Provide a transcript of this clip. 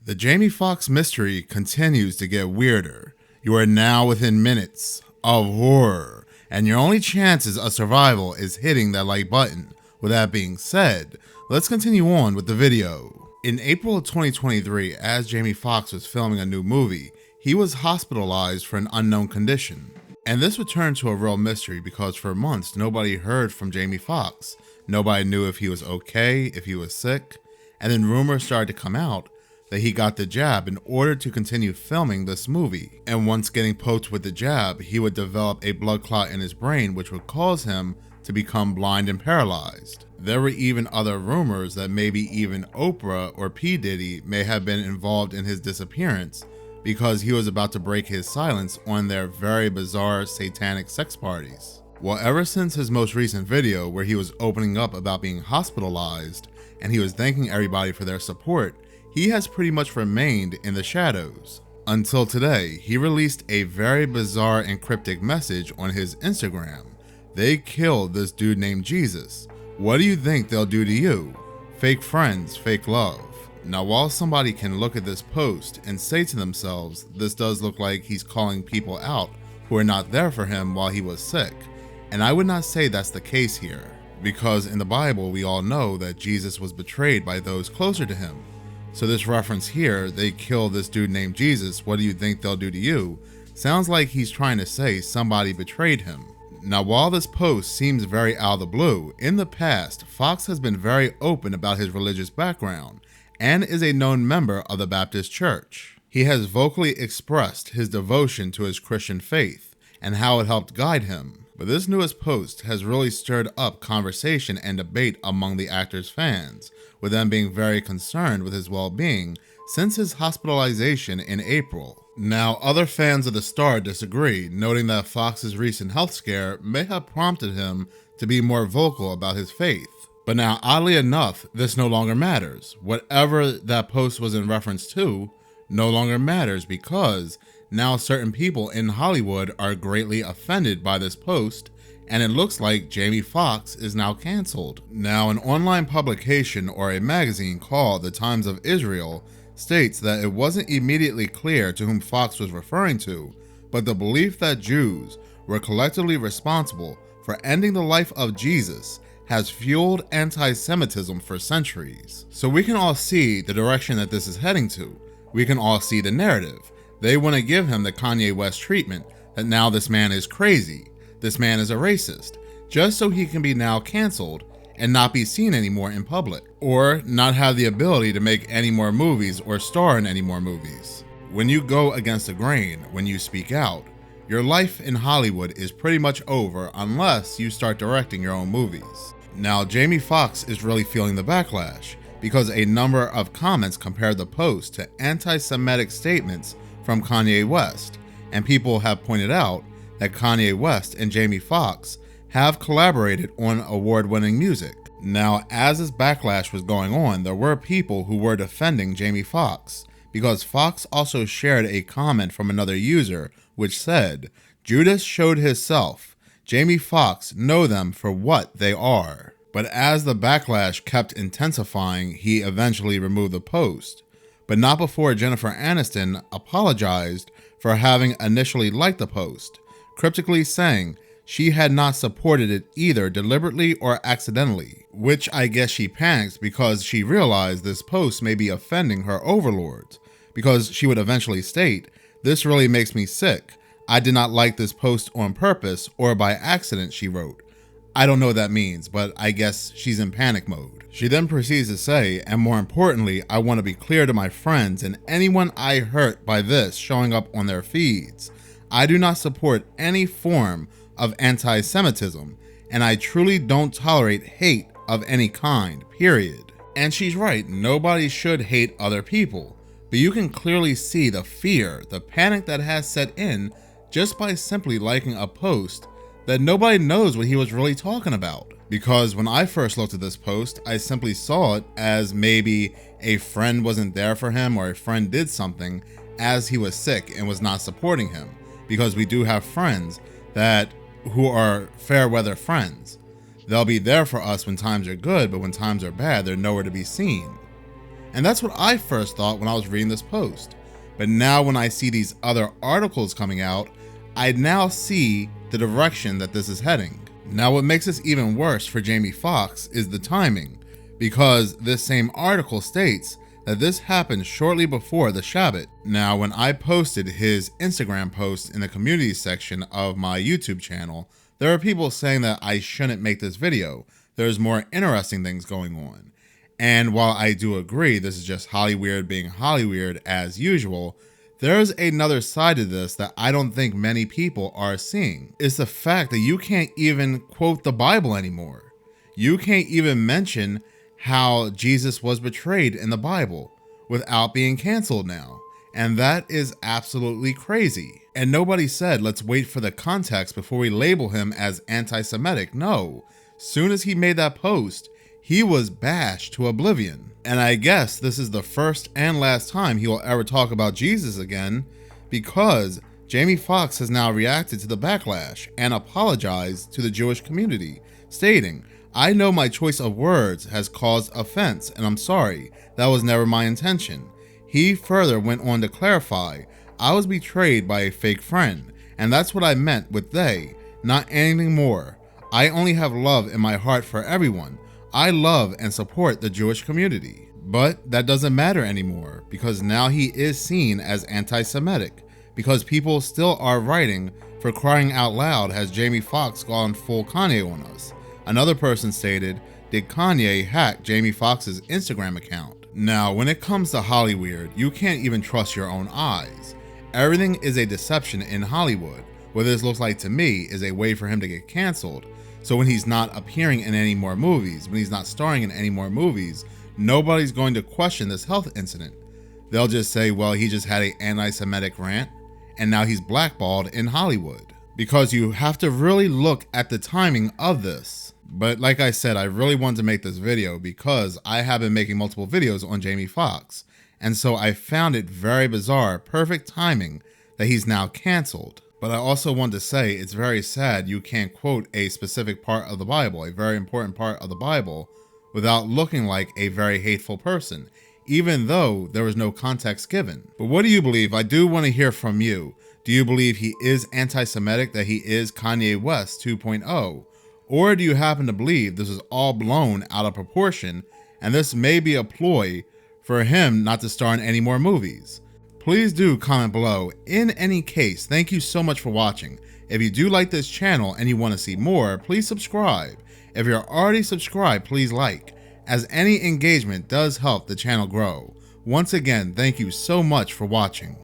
The Jamie Foxx mystery continues to get weirder. You are now within minutes of horror, and your only chances of survival is hitting that like button. With that being said, let's continue on with the video. In April of 2023, as Jamie Foxx was filming a new movie, he was hospitalized for an unknown condition. And this would turn to a real mystery because for months nobody heard from Jamie Foxx. Nobody knew if he was okay, if he was sick, and then rumors started to come out that he got the jab in order to continue filming this movie. And once getting poked with the jab, he would develop a blood clot in his brain which would cause him to become blind and paralyzed. There were even other rumors that maybe even Oprah or P. Diddy may have been involved in his disappearance because he was about to break his silence on their very bizarre satanic sex parties. Well, ever since his most recent video where he was opening up about being hospitalized and he was thanking everybody for their support, he has pretty much remained in the shadows. Until today, he released a very bizarre and cryptic message on his Instagram. They killed this dude named Jesus. What do you think they'll do to you? Fake friends, fake love. Now, while somebody can look at this post and say to themselves, this does look like he's calling people out who are not there for him while he was sick. And I would not say that's the case here, because in the Bible, we all know that Jesus was betrayed by those closer to him. So this reference here, they kill this dude named Jesus, what do you think they'll do to you? Sounds like he's trying to say somebody betrayed him. Now, while this post seems very out of the blue, in the past, Foxx has been very open about his religious background and is a known member of the Baptist Church. He has vocally expressed his devotion to his Christian faith and how it helped guide him. But this newest post has really stirred up conversation and debate among the actor's fans, with them being very concerned with his well-being since his hospitalization in April. Now, other fans of the star disagree, noting that Foxx's recent health scare may have prompted him to be more vocal about his faith. But now, oddly enough, this no longer matters. Whatever that post was in reference to no longer matters because now certain people in Hollywood are greatly offended by this post, and it looks like Jamie Foxx is now canceled. Now, an online publication or a magazine called The Times of Israel states that it wasn't immediately clear to whom Foxx was referring to, but the belief that Jews were collectively responsible for ending the life of Jesus has fueled anti-Semitism for centuries. So we can all see the direction that this is heading to. We can all see the narrative. They want to give him the Kanye West treatment, that now this man is crazy, this man is a racist, just so he can be now canceled and not be seen anymore in public, or not have the ability to make any more movies or star in any more movies. When you go against the grain, when you speak out, your life in Hollywood is pretty much over unless you start directing your own movies. Now, Jamie Foxx is really feeling the backlash because a number of comments compared the post to anti-Semitic statements from Kanye West, and people have pointed out that Kanye West and Jamie Foxx have collaborated on award-winning music. Now, as this backlash was going on, there were people who were defending Jamie Foxx because Foxx also shared a comment from another user which said, "Judas showed himself. Jamie Foxx know them for what they are." But as the backlash kept intensifying, he eventually removed the post, but not before Jennifer Aniston apologized for having initially liked the post, cryptically saying she had not supported it either deliberately or accidentally, which I guess she panicked because she realized this post may be offending her overlords, because she would eventually state, "This really makes me sick. I did not like this post on purpose or by accident," she wrote. I don't know what that means, but I guess she's in panic mode. She then proceeds to say, "And more importantly, I want to be clear to my friends and anyone I hurt by this showing up on their feeds. I do not support any form of anti-Semitism, and I truly don't tolerate hate of any kind, period." And she's right, nobody should hate other people, but you can clearly see the fear, the panic that has set in just by simply liking a post that nobody knows what he was really talking about. Because when I first looked at this post, I simply saw it as maybe a friend wasn't there for him or a friend did something as he was sick and was not supporting him. Because we do have friends who are fair weather friends. They'll be there for us when times are good, but when times are bad, they're nowhere to be seen. And that's what I first thought when I was reading this post. But now when I see these other articles coming out, I now see the direction that this is heading. Now what makes this even worse for Jamie Foxx is the timing, because this same article states that this happened shortly before the Shabbat. Now when I posted his Instagram post in the community section of my YouTube channel, there are people saying that I shouldn't make this video. There's more interesting things going on. And while I do agree this is just Hollyweird being Hollyweird as usual, there's another side to this that I don't think many people are seeing. It's the fact that you can't even quote the Bible anymore. You can't even mention how Jesus was betrayed in the Bible without being canceled now. And that is absolutely crazy. And nobody said, let's wait for the context before we label him as anti-Semitic. No, soon as he made that post, he was bashed to oblivion. And I guess this is the first and last time he will ever talk about Jesus again, because Jamie Foxx has now reacted to the backlash and apologized to the Jewish community, stating, "I know my choice of words has caused offense, and I'm sorry. That was never my intention." He further went on to clarify, "I was betrayed by a fake friend, and that's what I meant with they, not anything more. I only have love in my heart for everyone. I love and support the Jewish community." But that doesn't matter anymore, because now he is seen as anti-Semitic, because people still are writing, "For crying out loud, has Jamie Foxx gone full Kanye on us?" Another person stated, "Did Kanye hack Jamie Foxx's Instagram account?" Now, when it comes to Hollyweird, you can't even trust your own eyes. Everything is a deception in Hollywood. What this looks like to me is a way for him to get canceled. So when he's not appearing in any more movies, when he's not starring in any more movies, nobody's going to question this health incident. They'll just say, well, he just had an anti-Semitic rant, and now he's blackballed in Hollywood. Because you have to really look at the timing of this. But like I said, I really wanted to make this video because I have been making multiple videos on Jamie Foxx. And so I found it very bizarre, perfect timing, that he's now canceled. But I also want to say it's very sad you can't quote a specific part of the Bible, a very important part of the Bible, without looking like a very hateful person, even though there was no context given. But what do you believe? I do want to hear from you. Do you believe he is anti-Semitic, that he is Kanye West 2.0? Or do you happen to believe this is all blown out of proportion and this may be a ploy for him not to star in any more movies? Please do comment below. In any case, thank you so much for watching. If you do like this channel and you want to see more, please subscribe. If you're already subscribed, please like, as any engagement does help the channel grow. Once again, thank you so much for watching.